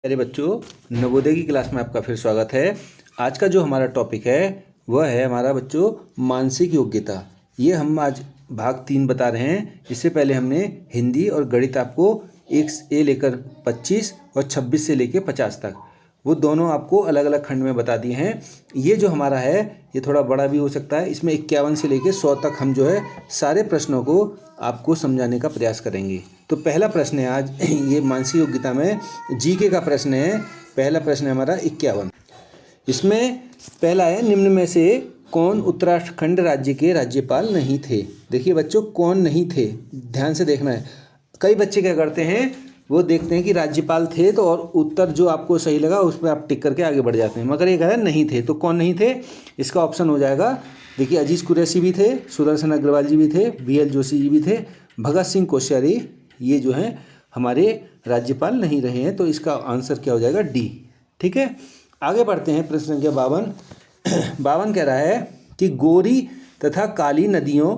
अरे बच्चों, नवोदय की क्लास में आपका फिर स्वागत है। आज का जो हमारा टॉपिक है वह है हमारा बच्चों मानसिक योग्यता। ये हम आज भाग 3 बता रहे हैं। इससे पहले हमने हिंदी और गणित आपको 1 से लेकर 25 और 26 से लेकर 50 तक वो दोनों आपको अलग अलग खंड में बता दिए हैं। ये जो हमारा है ये थोड़ा बड़ा भी हो सकता है। इसमें 51 से लेकर 100 तक हम जो है सारे प्रश्नों को आपको समझाने का प्रयास करेंगे। तो पहला प्रश्न है आज ये मानसिक योग्यता में जीके का प्रश्न है। पहला प्रश्न है हमारा 51। इसमें पहला है, निम्न में से कौन उत्तराखंड राज्य के राज्यपाल नहीं थे। देखिए बच्चों, कौन नहीं थे, ध्यान से देखना है। कई बच्चे क्या करते हैं, वो देखते हैं कि राज्यपाल थे तो और उत्तर जो आपको सही लगा उस पर आप टिक करके आगे बढ़ जाते हैं, मगर ये कह रहा है नहीं थे। तो कौन नहीं थे, इसका ऑप्शन हो जाएगा, देखिए अजीज कुरैशी भी थे, सुदर्शन अग्रवाल जी भी थे, बीएल जोशी जी भी थे, भगत सिंह कोश्यारी ये जो हैं हमारे राज्यपाल नहीं रहे हैं। तो इसका आंसर क्या हो जाएगा, डी। ठीक है, आगे बढ़ते हैं। प्रश्न संख्या 52 कह रहा है कि गोरी तथा काली नदियों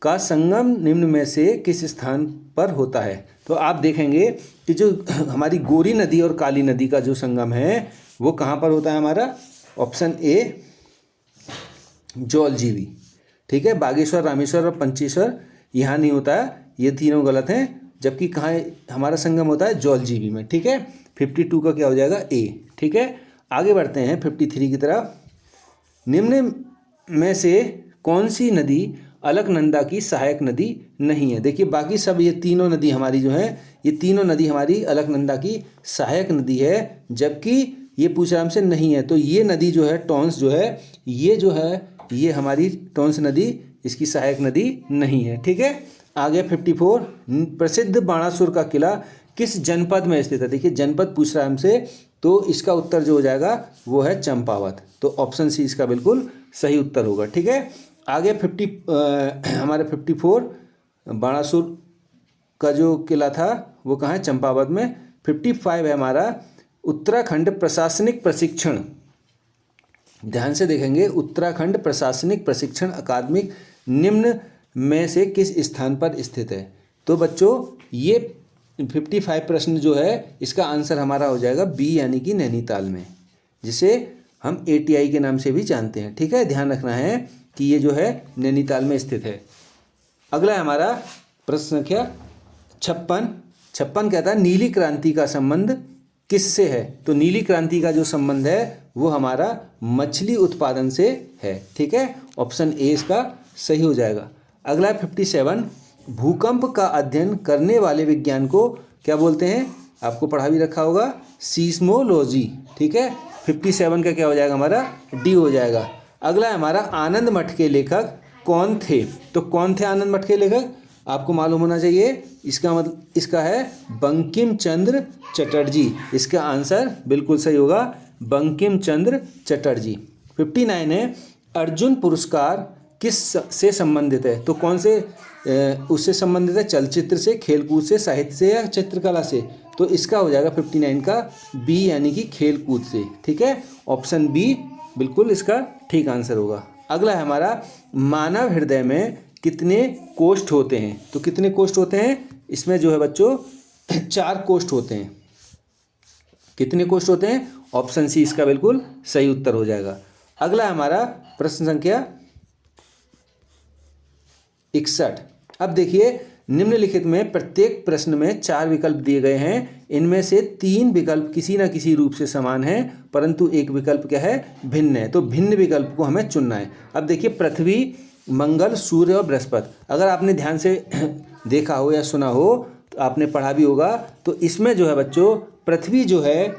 का संगम निम्न में से किस स्थान पर होता है। तो आप देखेंगे कि जो हमारी गोरी नदी और काली नदी का जो संगम है वो कहाँ पर होता है हमारा, ऑप्शन ए जौलजीबी। ठीक है, बागेश्वर, रामेश्वर और पंचेश्वर यहाँ नहीं होता है, ये तीनों गलत हैं। जबकि कहाँ हमारा संगम होता है, जौलजीबी में। ठीक है, 52 का क्या हो जाएगा, ए। ठीक है, आगे बढ़ते हैं 53 की तरफ। निम्न में से कौन सी नदी अलकनंदा की सहायक नदी नहीं है। देखिए बाकी सब ये तीनों नदी हमारी जो है, ये तीनों नदी हमारी अलकनंदा की सहायक नदी है, जबकि ये पूछ रहा हमसे नहीं है। तो ये नदी जो है टॉन्स जो है, ये जो है ये हमारी टॉन्स नदी इसकी सहायक नदी नहीं है। ठीक है, आगे 54, प्रसिद्ध बाणासुर का किला किस जनपद में स्थित है। देखिए जनपद पूछ रहा है हमसे, तो इसका उत्तर जो हो जाएगा वो है चंपावत। तो ऑप्शन सी इसका बिल्कुल सही उत्तर होगा। ठीक है, आगे हमारे 54 बाणासुर का जो किला था वो कहाँ है, चंपावत में। 55 है हमारा उत्तराखंड प्रशासनिक प्रशिक्षण, ध्यान से देखेंगे, उत्तराखंड प्रशासनिक प्रशिक्षण अकादमी निम्न में से किस स्थान पर स्थित है। तो बच्चों ये 55 प्रश्न जो है इसका आंसर हमारा हो जाएगा बी, यानी कि नैनीताल में, जिसे हम ATI के नाम से भी जानते हैं। ठीक है, ध्यान रखना है कि ये जो है नैनीताल में स्थित है। अगला है हमारा प्रश्न संख्या 56 कहता है नीली क्रांति का संबंध किससे है। तो नीली क्रांति का जो संबंध है वो हमारा मछली उत्पादन से है। ठीक है, ऑप्शन ए इसका सही हो जाएगा। अगला है 57, भूकंप का अध्ययन करने वाले विज्ञान को क्या बोलते हैं, आपको पढ़ा भी रखा होगा, सीस्मोलॉजी। ठीक है, 57 का क्या हो जाएगा हमारा, डी हो जाएगा। अगला है हमारा आनंद मठ के लेखक कौन थे। तो कौन थे आनंद मठ के लेखक, आपको मालूम होना चाहिए। इसका मतलब इसका है बंकिम चंद्र चटर्जी। इसका आंसर बिल्कुल सही होगा, बंकिम चंद्र चटर्जी। 59 है अर्जुन पुरस्कार किस से संबंधित है। तो कौन से उससे संबंधित है, चलचित्र से, खेलकूद से, साहित्य से या चित्रकला से। तो इसका हो जाएगा 59 का बी, यानी कि खेलकूद से। ठीक है, ऑप्शन बी बिल्कुल इसका ठीक आंसर होगा। अगला है हमारा मानव हृदय में कितने कोष्ठ होते हैं। तो कितने कोष्ठ होते हैं, इसमें जो है बच्चों 4 कोष्ठ होते हैं। कितने कोष्ठ होते हैं, ऑप्शन सी इसका बिल्कुल सही उत्तर हो जाएगा। अगला है हमारा प्रश्न संख्या 61। अब देखिए निम्नलिखित में प्रत्येक प्रश्न में 4 विकल्प दिए गए हैं। इनमें से 3 विकल्प किसी न किसी रूप से समान हैं, परंतु एक विकल्प क्या है, भिन्न है। तो भिन्न विकल्प को हमें चुनना है। अब देखिए पृथ्वी, मंगल, सूर्य और बृहस्पति, अगर आपने ध्यान से देखा हो या सुना हो तो आपने पढ़ा भी होगा। तो इसमें जो है बच्चों पृथ्वी जो है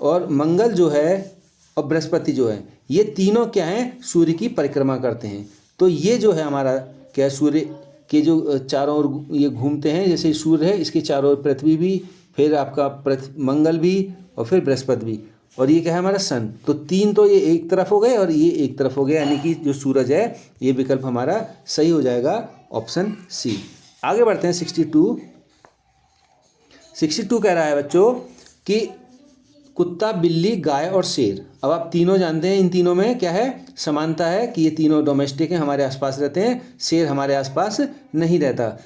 और मंगल जो है और बृहस्पति जो है, ये तीनों क्या हैं, सूर्य की परिक्रमा करते हैं। तो ये जो है हमारा क्या, सूर्य के जो चारों ओर ये घूमते हैं, जैसे सूर्य है इसके चारों ओर पृथ्वी भी, फिर आपका मंगल भी और फिर बृहस्पति भी, और ये क्या है हमारा सन। तो 3 तो ये एक तरफ हो गए और ये एक तरफ हो गया, यानी कि जो सूरज है ये विकल्प हमारा सही हो जाएगा, ऑप्शन सी। आगे बढ़ते हैं 62 कह रहा है बच्चों कि कुत्ता, बिल्ली, गाय और शेर। अब आप तीनों जानते हैं, इन तीनों में क्या है, समानता है कि ये तीनों डोमेस्टिक हैं, हमारे आसपास रहते हैं। शेर हमारे आसपास नहीं रहता।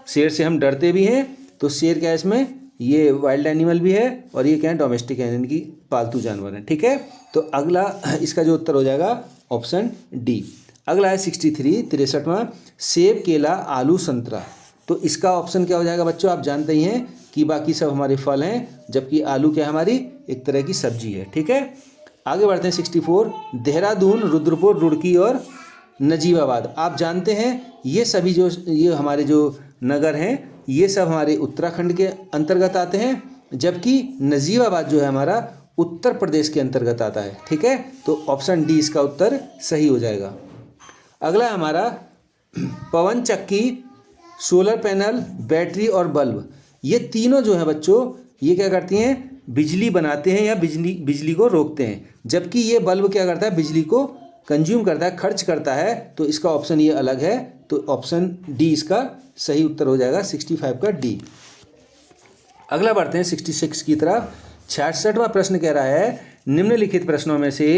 शेर से हम डरते भी हैं। तो शेर क्या है इसमें, ये वाइल्ड एनिमल भी है और ये क्या है, डोमेस्टिक है, यानी कि पालतू जानवर है। ठीक है, तो अगला इसका जो उत्तर हो जाएगा ऑप्शन डी। अगला है 63वां, सेब, केला, आलू, संतरा। तो इसका ऑप्शन क्या हो जाएगा बच्चों, आप जानते ही हैं कि बाकी सब हमारे फल हैं, जबकि आलू क्या है, हमारी एक तरह की सब्जी है। ठीक है, आगे बढ़ते हैं 64, देहरादून, रुद्रपुर, रुड़की और नजीबाबाद। आप जानते हैं ये सभी जो ये हमारे जो नगर हैं ये सब हमारे उत्तराखंड के अंतर्गत आते हैं, जबकि नजीबाबाद जो है हमारा उत्तर प्रदेश के अंतर्गत आता है। ठीक है, तो ऑप्शन डी इसका उत्तर सही हो जाएगा। अगला है हमारा पवन चक्की, सोलर पैनल, बैटरी और बल्ब। ये तीनों जो है बच्चों ये क्या करती हैं, बिजली बनाते हैं या बिजली को रोकते हैं, जबकि ये बल्ब क्या करता है, बिजली को कंज्यूम करता है, खर्च करता है। तो इसका ऑप्शन ये अलग है, तो ऑप्शन डी इसका सही उत्तर हो जाएगा, 65 का डी। अगला बढ़ते हैं 66 की तरफ। 66वां प्रश्न कह रहा है, निम्नलिखित प्रश्नों में से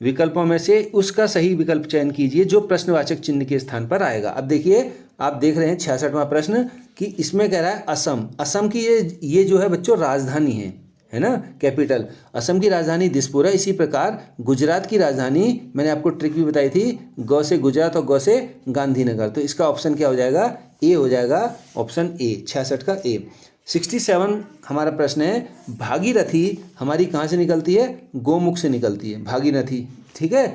विकल्पों में से उसका सही विकल्प चयन कीजिए जो प्रश्नवाचक चिन्ह के स्थान पर आएगा। अब देखिए, आप देख रहे हैं 66वां प्रश्न कि इसमें कह रहा है असम। असम की ये जो है बच्चों राजधानी है ना, कैपिटल। असम की राजधानी दिसपुर है। इसी प्रकार गुजरात की राजधानी, मैंने आपको ट्रिक भी बताई थी, गौ से गुजरात और गौ से गांधीनगर। तो इसका ऑप्शन क्या हो जाएगा, ए हो जाएगा, ऑप्शन ए, 66 का ए। 67 हमारा प्रश्न है, भागीरथी हमारी कहाँ से निकलती है, गोमुख से निकलती है भागीरथी। ठीक है,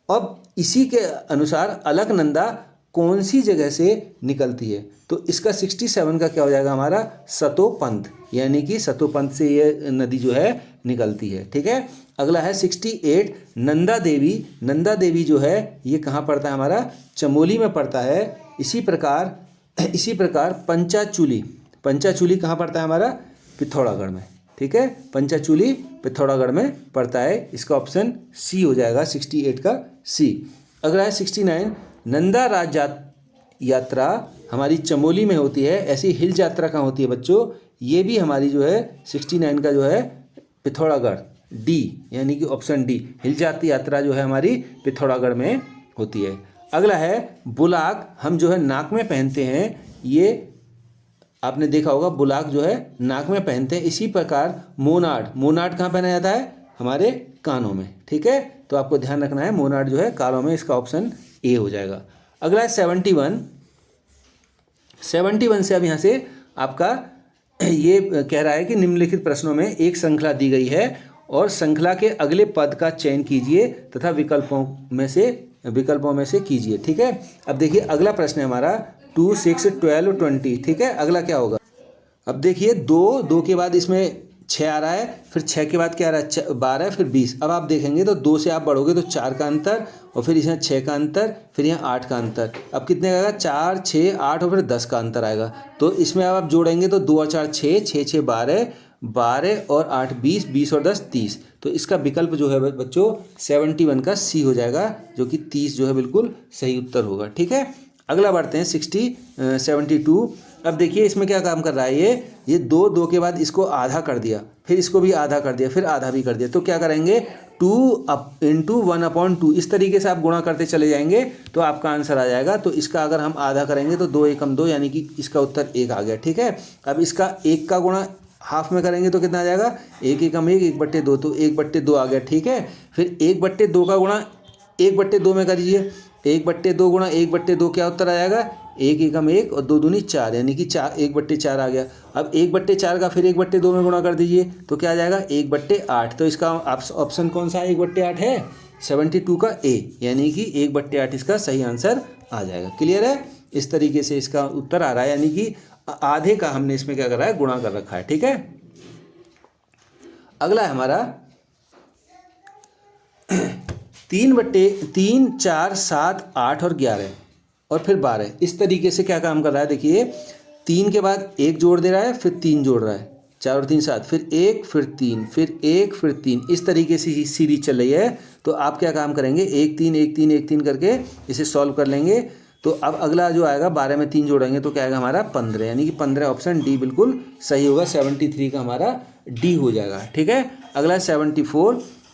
अब इसी के अनुसार अलकनंदा कौन सी जगह से निकलती है, तो इसका 67 का क्या हो जाएगा हमारा, सतोपंथ, यानी कि सतोपंथ से ये नदी जो है निकलती है। ठीक है, अगला है 68, नंदा देवी। नंदा देवी जो है ये कहाँ पड़ता है हमारा, चमोली में पड़ता है। इसी प्रकार पंचाचूली, पंचाचूली कहाँ पड़ता है हमारा, पिथौरागढ़ में। ठीक है, पंचाचूली पिथौरागढ़ में पड़ता है। इसका ऑप्शन सी हो जाएगा, 68 का सी। अगला है 69, नंदा राज यात्रा हमारी चमोली में होती है। ऐसी हिल यात्रा कहाँ होती है बच्चों, ये भी हमारी जो है 69 का जो है पिथौरागढ़, डी, यानी कि ऑप्शन डी, हिल यात्रा जो है हमारी पिथौरागढ़ में होती है। अगला है बुलाक, हम जो है नाक में पहनते हैं, ये आपने देखा होगा, बुलाक जो है नाक में पहनते हैं। इसी प्रकार मोनाड, मोनाड कहाँ पहना जाता है, हमारे कानों में। ठीक है, तो आपको ध्यान रखना है, मोनाड जो है कानों में, इसका ऑप्शन ए हो जाएगा। अगला है 71 से अब यहाँ से आपका ये कह रहा है कि निम्नलिखित प्रश्नों में एक श्रृंखला दी गई है और श्रृंखला के अगले पद का चयन कीजिए तथा विकल्पों में से कीजिए। ठीक है, अब देखिए अगला प्रश्न है हमारा 2, 6, 12, 20। ठीक है, अगला क्या होगा, अब देखिए 2 के बाद इसमें 6 आ रहा है, फिर 6 के बाद क्या आ रहा है, 12, फिर 20। अब आप देखेंगे तो 2 से आप बढ़ोगे तो 4 का अंतर, और फिर इसमें 6 का अंतर, फिर यहाँ 8 का अंतर। अब कितने आएगा, 4, 6, 8 और फिर 10 का अंतर आएगा। तो इसमें अब आप जोड़ेंगे तो 2 और 4 6, 6, 6 12, 12 और 8 20, 20 और 10 30। तो इसका विकल्प जो है बच्चों 71 का सी हो जाएगा, जो कि 30 जो है बिल्कुल सही उत्तर होगा। ठीक है, अगला बढ़ते हैं 72। अब देखिए इसमें क्या काम कर रहा है, ये 2 के बाद इसको आधा कर दिया, फिर इसको भी आधा कर दिया, फिर आधा भी कर दिया। तो क्या करेंगे, 2 × 1/2, इस तरीके से आप गुणा करते चले जाएंगे तो आपका आंसर आ जाएगा। तो इसका अगर हम आधा करेंगे तो 2 एकम 2, यानी कि इसका उत्तर 1 आ गया। ठीक है, अब इसका 1 का गुणा हाफ में करेंगे तो कितना आ जाएगा, 1 एकम 1, 1/2, तो 1/2 आ गया। ठीक है, फिर 1/2 का गुणा 1/2 में करिए, 1/2 गुणा 1/2 क्या उत्तर आ जाएगा, 1 एकम 1 और 2 दूनी 4, यानी कि 1/4 आ गया। अब 1/4 का फिर 1/2 में गुणा कर दीजिए तो क्या आ जाएगा, 1/8। तो इसका ऑप्शन कौन सा 1/8 है, 72 का ए, यानी कि 1/8 इसका सही आंसर आ जाएगा। क्लियर है, इस तरीके से इसका उत्तर आ रहा है, यानी कि आधे का हमने इसमें क्या करा है, गुणा कर रखा है। ठीक है, अगला है हमारा 3/3, 4, 7, 8 और 11 और फिर 12। इस तरीके से क्या काम कर रहा है, देखिए 3 के बाद 1 जोड़ दे रहा है, फिर 3 जोड़ रहा है, 4 और 3 7, फिर 1, फिर 3, फिर 1, फिर 3। इस तरीके से सीरीज चल रही है। तो आप क्या काम करेंगे, 1 3 1 3 1 3 करके इसे सॉल्व कर लेंगे। तो अब अगला जो आएगा 12 में 3 जोड़ेंगे तो क्या आएगा हमारा 15, यानी कि 15, ऑप्शन डी बिल्कुल सही होगा। 73 का हमारा डी हो जाएगा। ठीक है, अगला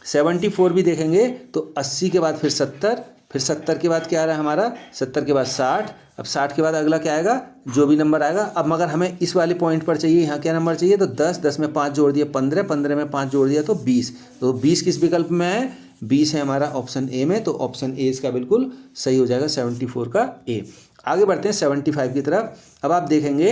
74 भी देखेंगे तो 80 के बाद फिर 70, फिर 70 के बाद क्या आ रहा है हमारा, 70 के बाद 60, अब 60 के बाद अगला क्या आएगा, जो भी नंबर आएगा। अब मगर हमें इस वाले पॉइंट पर चाहिए, यहाँ क्या नंबर चाहिए, तो 10, 10 में 5 जोड़ दिया 15, 15 में 5 जोड़ दिया तो 20। तो 20 किस विकल्प में है, 20 है हमारा ऑप्शन ए में। तो ऑप्शन ए इसका बिल्कुल सही हो जाएगा, 74 का ए। आगे बढ़ते हैं 75 की तरफ। अब आप देखेंगे,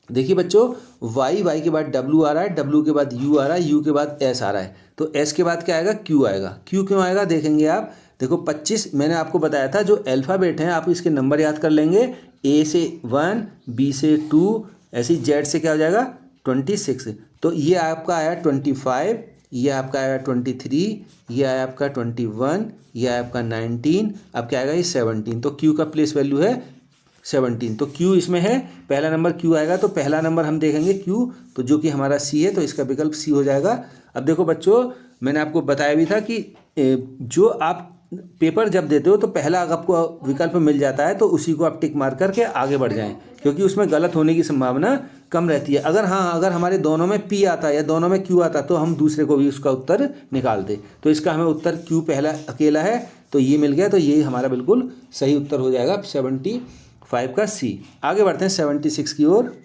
देखिए बच्चों, y के बाद w आ रहा है, w के बाद u आ रहा है, u के बाद s आ रहा है। तो s के बाद क्या आएगा, q आएगा। q क्यों आएगा देखेंगे आप, देखो 25 मैंने आपको बताया था, जो अल्फ़ाबेट हैं आप इसके नंबर याद कर लेंगे, a से 1, b से 2, ऐसे z से क्या हो जाएगा 26। तो ये आपका आया 25, ये आपका आया 23, ये आया आपका 21, ये आया आपका 19, अब क्या आएगा ये 17। तो q का प्लेस वैल्यू है 17। तो q इसमें है, पहला नंबर q आएगा। तो पहला नंबर हम देखेंगे q, तो जो कि हमारा c है, तो इसका विकल्प c हो जाएगा। अब देखो बच्चों, मैंने आपको बताया भी था कि जो आप पेपर जब देते हो तो पहला अगर आपको विकल्प मिल जाता है तो उसी को आप टिक मार करके आगे बढ़ जाएं, क्योंकि उसमें गलत होने की संभावना कम रहती है। अगर हमारे दोनों में p आता या दोनों में q आता तो हम दूसरे को भी उसका उत्तर निकालते। तो इसका हमें उत्तर q पहला अकेला है, तो ये मिल गया। तो ये हमारा बिल्कुल सही उत्तर हो जाएगा 75 का सी। आगे बढ़ते हैं 76 की ओर।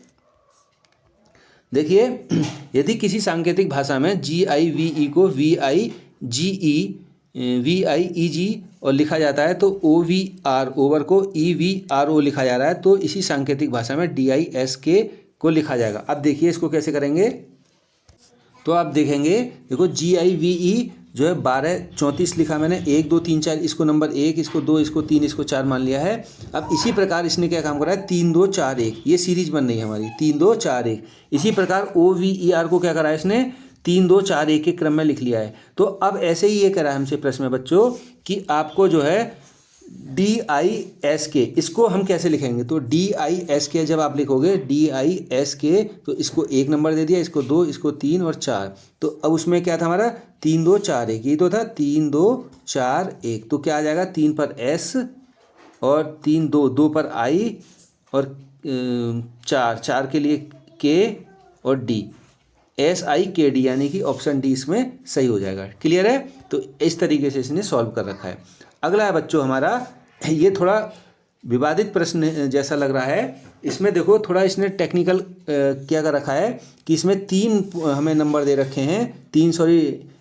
देखिए, यदि किसी सांकेतिक भाषा में GIVE को VIGE और लिखा जाता है, तो OVR ओवर को EVRO लिखा जा रहा है, तो इसी सांकेतिक भाषा में DISK को लिखा जाएगा। अब देखिए इसको कैसे करेंगे, तो आप देखेंगे, देखो GIVE जो है 12, 34 लिखा मैंने, 1, 2, 3, 4, इसको नंबर 1, इसको 2, इसको 3, इसको 4 मान लिया है। अब इसी प्रकार इसने क्या काम करा है, 3, 2, 4, 1, ये सीरीज बन रही है हमारी 3, 2, 4, 1। इसी प्रकार OVER को क्या करा है इसने, 3, 2, 4, 1 के क्रम में लिख लिया है। तो अब ऐसे ही ये करा है हमसे प्रश्न में बच्चों कि आपको जो है DISK, इसको हम कैसे लिखेंगे, तो DISK जब आप लिखोगे DISK, तो इसको 1 नंबर दे दिया, इसको 2, इसको 3 और 4। तो अब उसमें क्या था हमारा 3, 2, 4, 1, ये तो था 3, 2, 4, 1। तो क्या आ जाएगा, 3 पर S और 3, 2, 2 पर I और 4 के लिए K और D, SIKD, यानी कि ऑप्शन डी इसमें सही हो जाएगा। क्लियर है। तो इस तरीके से इसने सॉल्व कर रखा है। अगला है बच्चों हमारा, ये थोड़ा विवादित प्रश्न जैसा लग रहा है। इसमें देखो थोड़ा इसने टेक्निकल क्या कर रखा है कि इसमें 3 हमें नंबर दे रखे हैं, 3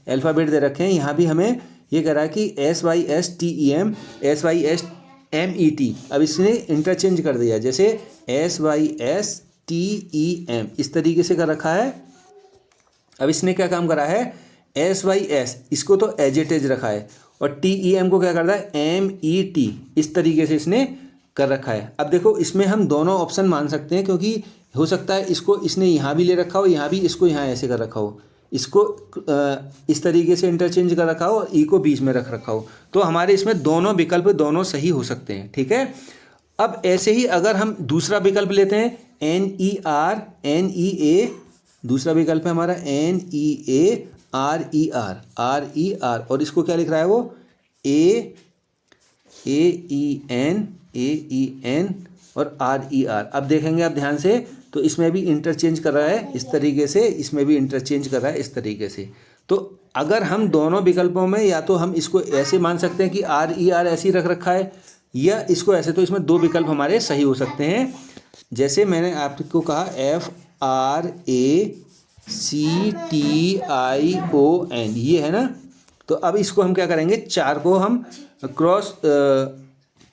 अल्फ़ाबेट दे रखे हैं। यहाँ भी हमें ये कह रहा है कि SYSTEM, SYSMET। अब इसने इंटरचेंज कर दिया, जैसे SYSTEM इस तरीके से कर रखा है। अब इसने क्या काम करा है, SYS इसको तो एज इट इज रखा है, और TEM को क्या करता है, MET, इस तरीके से इसने कर रखा है। अब देखो इसमें हम दोनों ऑप्शन मान सकते हैं, क्योंकि हो सकता है इसको इसने यहाँ भी ले रखा हो, यहाँ भी, इसको यहाँ ऐसे कर रखा हो, इसको इस तरीके से इंटरचेंज कर रखा हो और ई को बीच में रख रखा हो। तो हमारे इसमें दोनों विकल्प दोनों सही हो सकते हैं। ठीक है। अब ऐसे ही अगर हम दूसरा विकल्प लेते हैं NER, दूसरा विकल्प है हमारा NEARER, और इसको क्या लिख रहा है वो AEN और RER। अब देखेंगे आप ध्यान से, तो इसमें भी इंटरचेंज कर रहा है इस तरीके से, इसमें भी इंटरचेंज कर रहा है इस तरीके से। तो अगर हम दोनों विकल्पों में, या तो हम इसको ऐसे मान सकते हैं कि RER ऐसे ही रख रखा है, या इसको ऐसे, तो इसमें 2 विकल्प हमारे सही हो सकते हैं। जैसे मैंने आपको कहा FRACTION, ये है ना। तो अब इसको हम क्या करेंगे, 4 को हम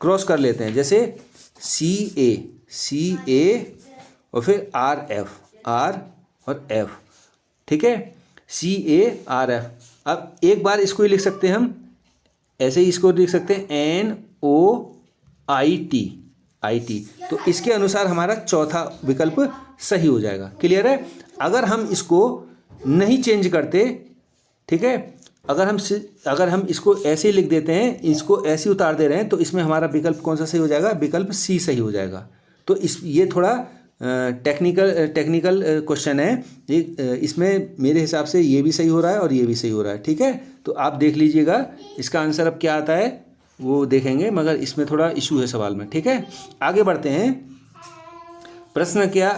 क्रॉस कर लेते हैं, जैसे CA और फिर RF, R और F। ठीक है, CARF। अब एक बार इसको ही लिख सकते हैं हम, ऐसे ही इसको लिख सकते हैं NOIT। तो इसके अनुसार हमारा चौथा विकल्प सही हो जाएगा। क्लियर है। अगर हम इसको नहीं चेंज करते, ठीक है, अगर हम इसको ऐसे ही लिख देते हैं, इसको ऐसे ही उतार दे रहे हैं, तो इसमें हमारा विकल्प कौन सा सही हो जाएगा, विकल्प C सही हो जाएगा। तो ये थोड़ा टेक्निकल क्वेश्चन है, इसमें मेरे हिसाब से ये भी सही हो रहा है और ये भी सही हो रहा है। ठीक है, तो आप देख लीजिएगा इसका आंसर अब क्या आता है वो देखेंगे, मगर इसमें थोड़ा इशू है सवाल में। ठीक है, आगे बढ़ते हैं। प्रश्न क्या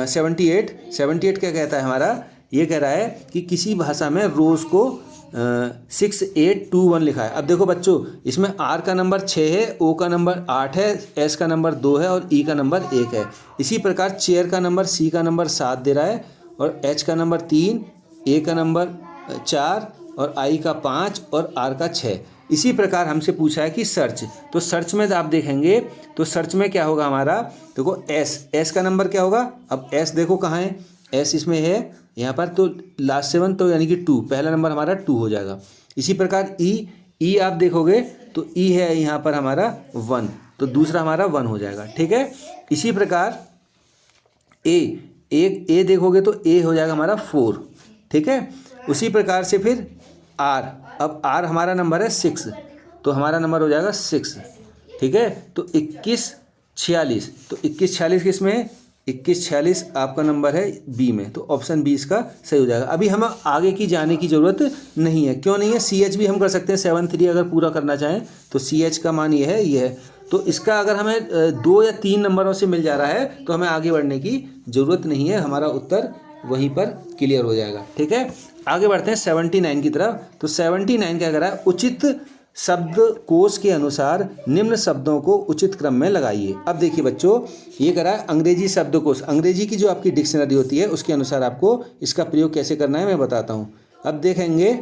78 क्या कहता है हमारा, ये कह रहा है कि किसी भाषा में रोज़ को 6821 लिखा है। अब देखो बच्चों, इसमें आर का नंबर 6 है, ओ का नंबर 8 है, एस का नंबर 2 है और ई का नंबर 1 है। इसी प्रकार चेयर का नंबर, सी का नंबर 7 दे रहा है और एच का नंबर 3, ए का नंबर 4 और आई का 5 और आर का 6। इसी प्रकार हमसे पूछा है कि सर्च, तो सर्च में आप देखेंगे तो सर्च में क्या होगा हमारा, देखो एस का नंबर क्या होगा। अब एस देखो कहाँ है, एस इसमें है यहाँ पर, तो लास्ट 7 तो यानी कि 2, पहला नंबर हमारा 2 हो जाएगा। इसी प्रकार ई आप देखोगे तो ई है यहाँ पर हमारा 1, तो दूसरा हमारा 1 हो जाएगा, ठीक है। इसी प्रकार ए देखोगे तो ए हो जाएगा हमारा 4, ठीक है। उसी प्रकार से फिर आर, अब आर हमारा नंबर है 6, तो हमारा नंबर हो जाएगा 6, ठीक है। तो 2146, तो 2146 किस में है, 2146 आपका नंबर है बी में, तो ऑप्शन बी इसका सही हो जाएगा। अभी हम आगे की जाने की ज़रूरत नहीं है, क्यों नहीं है, सी एच भी हम कर सकते हैं 73 अगर पूरा करना चाहें तो सी एच का मान ये है, तो इसका अगर हमें 2 या 3 नंबरों से मिल जा रहा है तो हमें आगे बढ़ने की ज़रूरत नहीं है, हमारा उत्तर वहीं पर क्लियर हो जाएगा, ठीक है। आगे बढ़ते हैं 79 की तरफ। तो 79 क्या कह रहा है, उचित शब्दकोश के अनुसार निम्न शब्दों को उचित क्रम में लगाइए। अब देखिए बच्चों, ये कह रहा है अंग्रेजी शब्दकोश, अंग्रेजी की जो आपकी डिक्शनरी होती है उसके अनुसार आपको इसका प्रयोग कैसे करना है मैं बताता हूँ। अब देखेंगे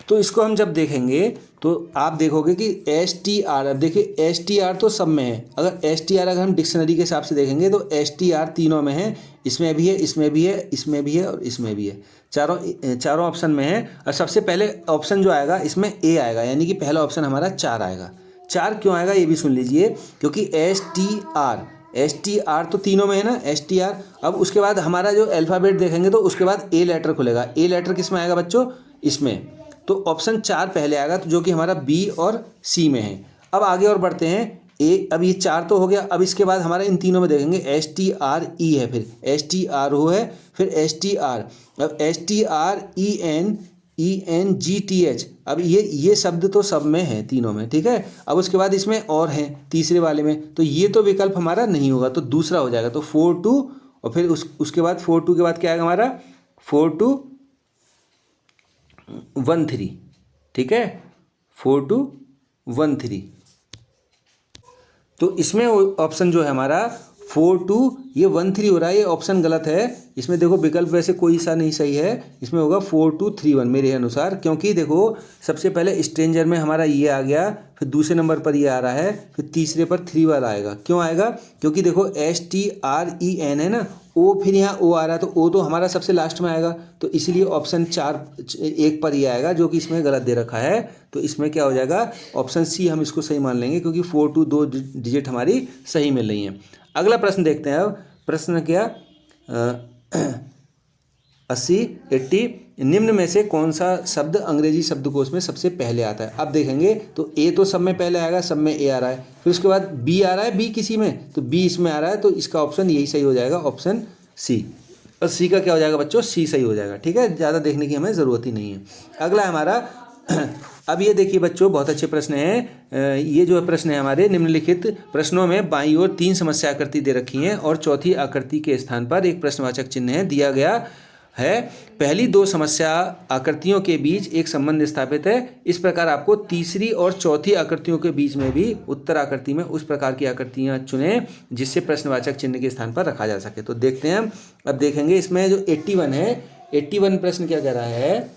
तो इसको हम जब देखेंगे तो आप देखोगे कि एस टी आर, अब देखिए एस टी आर तो सब में है, अगर एस टी आर अगर हम डिक्शनरी के हिसाब से देखेंगे तो एस टी आर तीनों में है, इसमें भी है, इसमें भी है, इसमें भी है और इसमें भी है, चारों ऑप्शन में है। और सबसे पहले ऑप्शन जो आएगा इसमें ए आएगा, यानी कि पहला ऑप्शन हमारा 4 आएगा। 4 क्यों आएगा ये भी सुन लीजिए, क्योंकि एस टी आर तो तीनों में है ना, एस टी आर। अब उसके बाद हमारा जो अल्फ़ाबेट देखेंगे तो उसके बाद ए लेटर खुलेगा, ए लेटर किस में आएगा बच्चों, इसमें, तो ऑप्शन 4 पहले आएगा, तो जो कि हमारा बी और सी में है। अब आगे और बढ़ते हैं, ए, अब ये 4 तो हो गया, अब इसके बाद हमारा इन तीनों में देखेंगे एस टी आर ई है, फिर एस टी आर ओ है, फिर एस टी आर, अब S T R E N G T H, अब ये शब्द तो सब में है तीनों में, ठीक है। अब उसके बाद इसमें और हैं तीसरे वाले में, तो ये तो विकल्प हमारा नहीं होगा, तो दूसरा हो जाएगा, तो 42 और फिर उसके बाद 42 के बाद क्या आएगा हमारा 4213, ठीक है, 4213। तो इसमें ऑप्शन जो है हमारा 42, ये 13 हो रहा है, ये ऑप्शन गलत है। इसमें देखो विकल्प वैसे कोई सा नहीं सही है, इसमें होगा 4231 मेरे अनुसार, क्योंकि देखो सबसे पहले स्ट्रेंजर में हमारा ये आ गया, फिर दूसरे नंबर पर ये आ रहा है, फिर तीसरे पर 3 वाला आएगा। क्यों आएगा, क्योंकि देखो S T R E N है ना, ओ फिर यहाँ ओ आ रहा है, तो ओ तो हमारा सबसे लास्ट में आएगा, तो इसलिए ऑप्शन 1 पर ये आएगा, जो कि इसमें गलत दे रखा है। तो इसमें क्या हो जाएगा, ऑप्शन सी हम इसको सही मान लेंगे, क्योंकि 42 2 डिजिट हमारी सही मिल रही हैं। अगला प्रश्न देखते हैं। अब प्रश्न क्या, 80 निम्न में से कौन सा शब्द अंग्रेजी शब्दकोश में सबसे पहले आता है। अब देखेंगे तो ए तो सब में पहले आएगा, सब में ए आ रहा है, फिर उसके बाद बी आ रहा है, बी किसी में, तो बी इसमें आ रहा है, तो इसका ऑप्शन यही सही हो जाएगा, ऑप्शन सी। और सी का क्या हो जाएगा बच्चों, सी सही हो जाएगा, ठीक है, ज़्यादा देखने की हमें ज़रूरत ही नहीं है। अगला है हमारा अब ये देखिए बच्चों, बहुत अच्छे प्रश्न हैं। ये जो प्रश्न है हमारे निम्नलिखित प्रश्नों में बाईं ओर 3 समस्या आकृति दे रखी हैं और चौथी आकृति के स्थान पर एक प्रश्नवाचक चिन्ह है दिया गया है। पहली 2 समस्या आकृतियों के बीच एक संबंध स्थापित है। इस प्रकार आपको तीसरी और चौथी आकृतियों के बीच में भी उत्तर आकृति में उस प्रकार की आकृतियां चुनें जिससे प्रश्नवाचक चिन्ह के स्थान पर रखा जा सके। तो देखते हैं हम, अब देखेंगे इसमें जो 81 है, 81 प्रश्न क्या कह रहा है,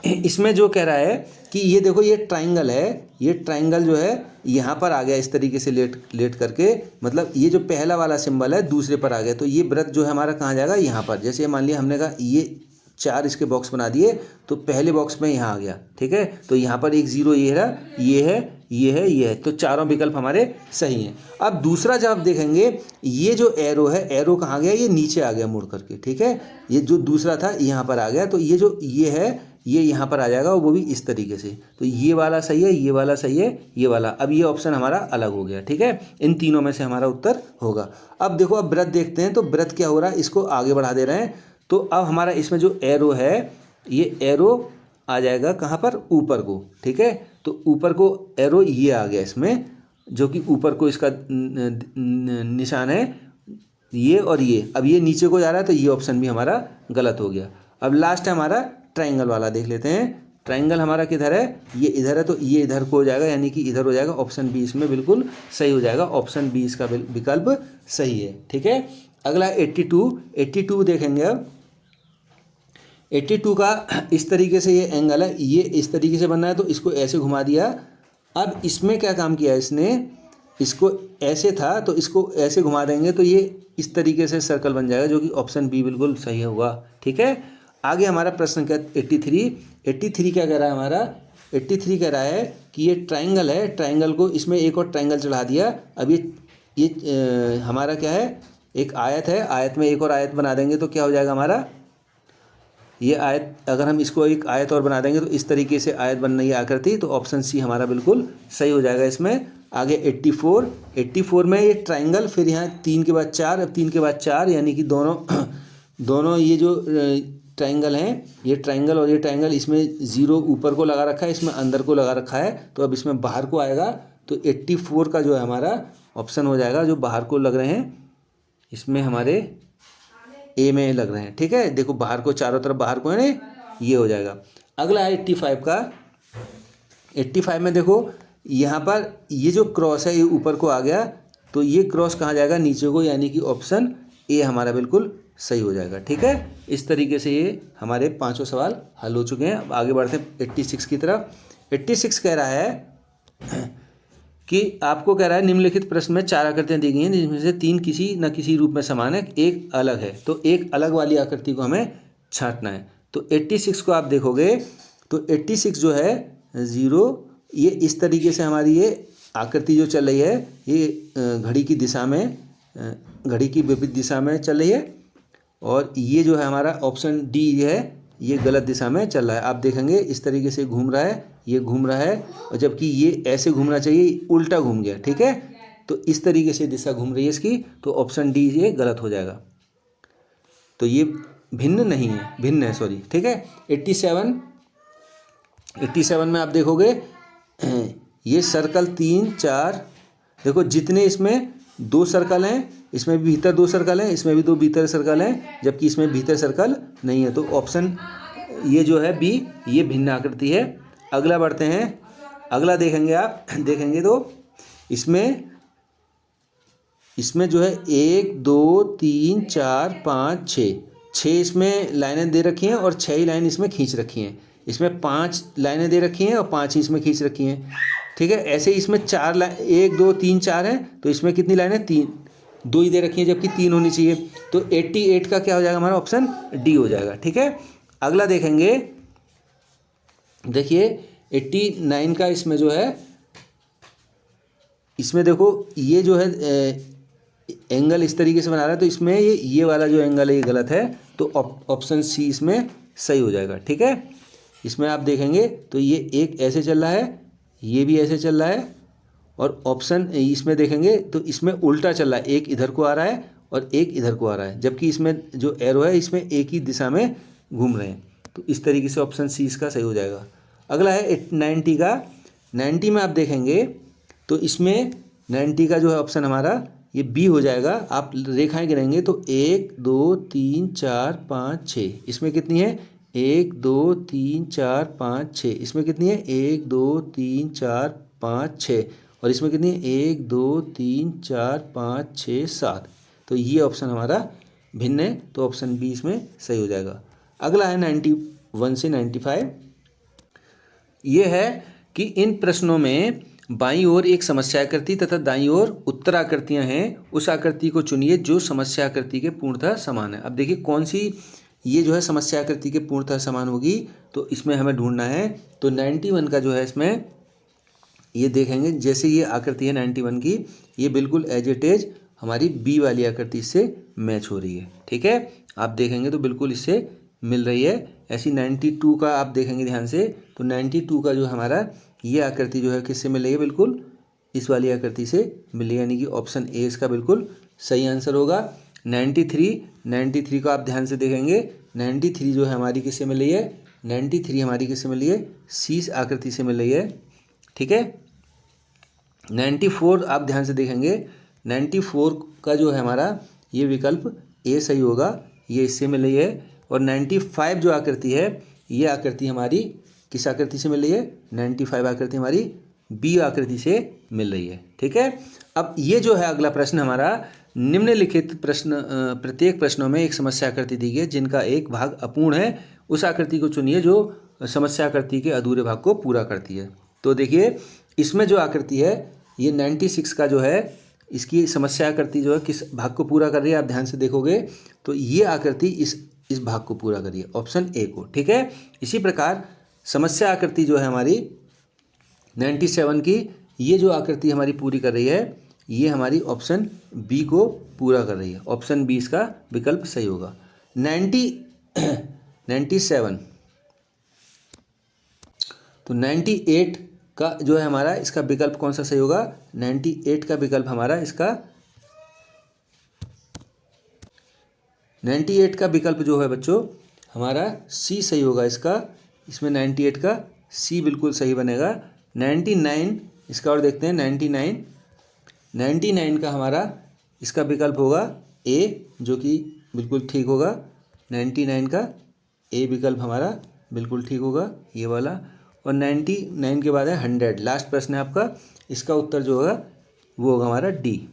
इसमें जो कह रहा है कि ये देखो ये ट्राइंगल है, ये ट्राइंगल जो है यहाँ पर आ गया इस तरीके से लेट करके, मतलब ये जो पहला वाला सिंबल है दूसरे पर आ गया, तो ये वृत्त जो है हमारा कहाँ जाएगा, यहाँ पर। जैसे मान लिया हमने कहा ये 4 इसके बॉक्स बना दिए, तो पहले बॉक्स में यहाँ आ गया, ठीक है, तो यहाँ पर एक 0 ये रहा, ये है, ये है, ये है, तो चारों विकल्प हमारे सही हैं। अब दूसरा जब आप देखेंगे, ये जो एरो है, एरो कहाँ गया, ये नीचे आ गया मुड़ करके, ठीक है, ये जो दूसरा था यहाँ पर आ गया, तो ये जो ये है ये यहाँ पर आ जाएगा, वो भी इस तरीके से, तो ये वाला सही है, ये वाला सही है, ये वाला। अब ये ऑप्शन हमारा अलग हो गया, ठीक है, इन तीनों में से हमारा उत्तर होगा। अब देखो, अब वृत्त देखते हैं, तो वृत्त क्या हो रहा है, इसको आगे बढ़ा दे रहे हैं, तो अब हमारा इसमें जो एरो है, ये एरो आ जाएगा कहाँ पर, ऊपर को, ठीक है, तो ऊपर को एरो ये आ गया इसमें, जो कि ऊपर को इसका निशान है, ये और ये। अब ये नीचे को जा रहा है, तो ये ऑप्शन भी हमारा गलत हो गया। अब लास्ट है हमारा ट्राइंगल वाला देख लेते हैं। ट्राइंगल हमारा किधर है, ये इधर है, तो ये इधर को हो जाएगा, यानी कि इधर हो जाएगा। ऑप्शन बी इसमें बिल्कुल सही हो जाएगा। ऑप्शन बी इसका विकल्प सही है। ठीक है, अगला 82 देखेंगे। अब 82 का इस तरीके से ये एंगल है, ये इस तरीके से बनना है, तो इसको ऐसे घुमा दिया। अब इसमें क्या काम किया इसने, इसको ऐसे था तो इसको ऐसे घुमा देंगे तो ये इस तरीके से सर्कल बन जाएगा, जो कि ऑप्शन बी बिल्कुल सही होगा। ठीक है, आगे हमारा प्रश्न क्या 83 क्या कह रहा है हमारा, 83 कह रहा है कि ये ट्राइंगल है, ट्राइंगल को इसमें एक और ट्राइंगल चढ़ा दिया। अब ये हमारा क्या है, एक आयत है, आयत में एक और आयत बना देंगे तो क्या हो जाएगा हमारा, ये आयत, अगर हम इसको एक आयत और बना देंगे तो इस तरीके से आयत बन रही है आकृति, तो ऑप्शन सी हमारा बिल्कुल सही हो जाएगा इसमें। आगे 84 में ये ट्राइंगल, फिर यहाँ 3 के बाद 4, अब 3 के बाद 4, यानी कि दोनों ये जो ट्राइंगल हैं, ये ट्राइंगल और ये ट्राइंगल, इसमें 0 ऊपर को लगा रखा है, इसमें अंदर को लगा रखा है, तो अब इसमें बाहर को आएगा। तो 84 का जो है हमारा ऑप्शन हो जाएगा, जो बाहर को लग रहे हैं इसमें हमारे ए में लग रहे हैं। ठीक है, देखो बाहर को, चारों तरफ बाहर को है ना, ये हो जाएगा। अगला है 85 का। 85 में देखो यहाँ पर ये जो क्रॉस है ये ऊपर को आ गया, तो ये क्रॉस कहाँ जाएगा, नीचे को, यानी कि ऑप्शन ए हमारा बिल्कुल सही हो जाएगा। ठीक है, इस तरीके से ये हमारे 5 सवाल हल हो चुके हैं। अब आगे बढ़ते हैं 86 की तरफ। 86 कह रहा है कि आपको कह रहा है निम्नलिखित प्रश्न में 4 आकृतियां दी गई हैं, जिसमें से 3 किसी न किसी रूप में समान है, एक अलग है, तो एक अलग वाली आकृति को हमें छांटना है। तो 86 को आप देखोगे तो 86 जो है 0, ये इस तरीके से हमारी ये आकृति जो चल रही है, ये घड़ी की दिशा में, घड़ी की विपरीत दिशा में चल रही है, और ये जो है हमारा ऑप्शन डी है, ये गलत दिशा में चल रहा है। आप देखेंगे इस तरीके से घूम रहा है, ये घूम रहा है, और जबकि ये ऐसे घूमना चाहिए, उल्टा घूम गया। ठीक है, तो इस तरीके से दिशा घूम रही है इसकी, तो ऑप्शन डी ये गलत हो जाएगा। तो ये भिन्न नहीं है, भिन्न है, सॉरी। ठीक है, 87 में आप देखोगे ये सर्कल 3 4, देखो जितने इसमें 2 सर्कल हैं, इसमें भी भीतर 2 सर्कल हैं, इसमें भी 2 भीतर सर्कल हैं, जबकि इसमें भीतर सर्कल नहीं है, तो ऑप्शन ये जो है बी, ये भिन्न आकृति है। अगला बढ़ते हैं, अगला देखेंगे आप, देखेंगे तो इसमें जो है 1 2 3 4 5 6 इसमें लाइनें दे रखी हैं, और 6 ही लाइन इसमें खींच रखी हैं। इसमें 5 लाइनें दे रखी हैं और 5 ही इसमें खींच रखी हैं। ठीक है, ऐसे ही इसमें 4 लाइन, 1 2 3 4 हैं, तो इसमें कितनी लाइनें, 3, 2 ही दे रखी हैं, जबकि 3 होनी चाहिए। तो 88 का क्या हो जाएगा हमारा, ऑप्शन डी हो जाएगा। ठीक है, अगला देखेंगे, देखिए 89 का, इसमें जो है, इसमें देखो ये जो है एंगल इस तरीके से बना रहा है, तो इसमें ये वाला जो एंगल है ये गलत है, तो ऑप्शन सी इसमें सही हो जाएगा। ठीक है, इसमें आप देखेंगे तो ये एक ऐसे चल रहा है, ये भी ऐसे चल रहा है, और ऑप्शन इसमें देखेंगे तो इसमें उल्टा चल रहा है, एक इधर को आ रहा है और एक इधर को आ रहा है, जबकि इसमें जो एरो है इसमें एक ही दिशा में घूम रहे हैं। तो इस तरीके से ऑप्शन सी इसका सही हो जाएगा। अगला है 90 का। 90 में आप देखेंगे तो इसमें 90 का जो है ऑप्शन हमारा ये बी हो जाएगा। आप रेखाएं गिनेंगे तो 1 2 3 4 5 6, इसमें कितनी है, 1 2 3 4 5 6, इसमें कितनी है, 1 2 3 4 5 6, और इसमें कितनी है, 1 2 3 4 5 6 7। तो ये ऑप्शन हमारा भिन्न है, तो ऑप्शन बी इसमें सही हो जाएगा। अगला है 91 से 95। ये है कि इन प्रश्नों में बाईं ओर एक समस्याकृति तथा दाईं ओर उत्तराकृतियां हैं, उस आकृति को चुनिए जो समस्याकृति के पूर्णतः समान है। अब देखिए कौन सी ये जो है समस्याकृति के पूर्णतः समान होगी, तो इसमें हमें ढूंढना है। तो 91 का जो है इसमें ये देखेंगे, जैसे ये आकृति है 91 की, ये बिल्कुल एज इट इज हमारी बी वाली आकृति से मैच हो रही है। ठीक है, आप देखेंगे तो बिल्कुल इससे मिल रही है। ऐसी 92 का आप देखेंगे ध्यान से, तो 92 का जो हमारा ये आकृति जो है किससे मिल रही है, बिल्कुल इस वाली आकृति से मिल रही है, यानी कि ऑप्शन ए इसका बिल्कुल सही आंसर होगा। 93 को आप ध्यान से देखेंगे, 93 जो है हमारी किससे मिल रही है, 93 हमारी किससे मिल रही है, सी आकृति से मिल रही है। ठीक है, 94 आप ध्यान से देखेंगे, 94 का जो है हमारा ये विकल्प ए सही होगा, ये इससे मिल रही है। और 95 जो आकृति है ये आकृति हमारी किस आकृति से मिल रही है, 95 आकृति हमारी बी आकृति से मिल रही है। ठीक है, अब ये जो है अगला प्रश्न हमारा, निम्नलिखित प्रश्न प्रत्येक प्रश्नों में एक समस्या आकृति दी गई है जिनका एक भाग अपूर्ण है, उस आकृति को चुनिए जो समस्या आकृति के अधूरे भाग को पूरा करती है। तो देखिए इसमें जो आकृति है ये 96 का जो है, इसकी समस्या आकृति जो है किस भाग को पूरा कर रही है, आप ध्यान से देखोगे तो ये आकृति इस भाग को पूरा कर रही है, ऑप्शन ए को। ठीक है, इसी प्रकार समस्या आकृति जो है हमारी 97 की, ये जो आकृति हमारी पूरी कर रही है, ये हमारी ऑप्शन बी को पूरा कर रही है, ऑप्शन बी इसका विकल्प सही होगा। 97 तो 98 का जो है हमारा, इसका विकल्प कौन सा सही होगा, 98 का विकल्प हमारा इसका 98 का विकल्प जो है बच्चों हमारा सी सही होगा इसका, इसमें 98 का सी बिल्कुल सही बनेगा। 99 इसका और देखते हैं, 99 का हमारा इसका विकल्प होगा ए, जो कि बिल्कुल ठीक होगा। 99 का ए विकल्प हमारा बिल्कुल ठीक होगा, ये वाला। और 99 के बाद है 100, लास्ट प्रश्न है आपका, इसका उत्तर जो होगा वो होगा हमारा डी,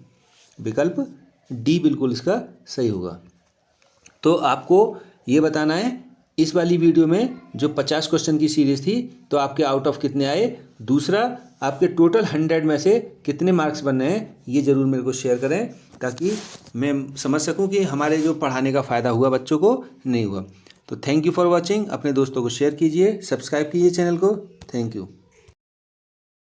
विकल्प डी बिल्कुल इसका सही होगा। तो आपको ये बताना है इस वाली वीडियो में जो 50 क्वेश्चन की सीरीज़ थी, तो आपके आउट ऑफ कितने आए, दूसरा आपके टोटल 100 में से कितने मार्क्स बन रहे हैं, ये ज़रूर मेरे को शेयर करें ताकि मैं समझ सकूं कि हमारे जो पढ़ाने का फ़ायदा हुआ बच्चों को नहीं हुआ। तो थैंक यू फॉर वॉचिंग, अपने दोस्तों को शेयर कीजिए, सब्सक्राइब कीजिए चैनल को। Thank you.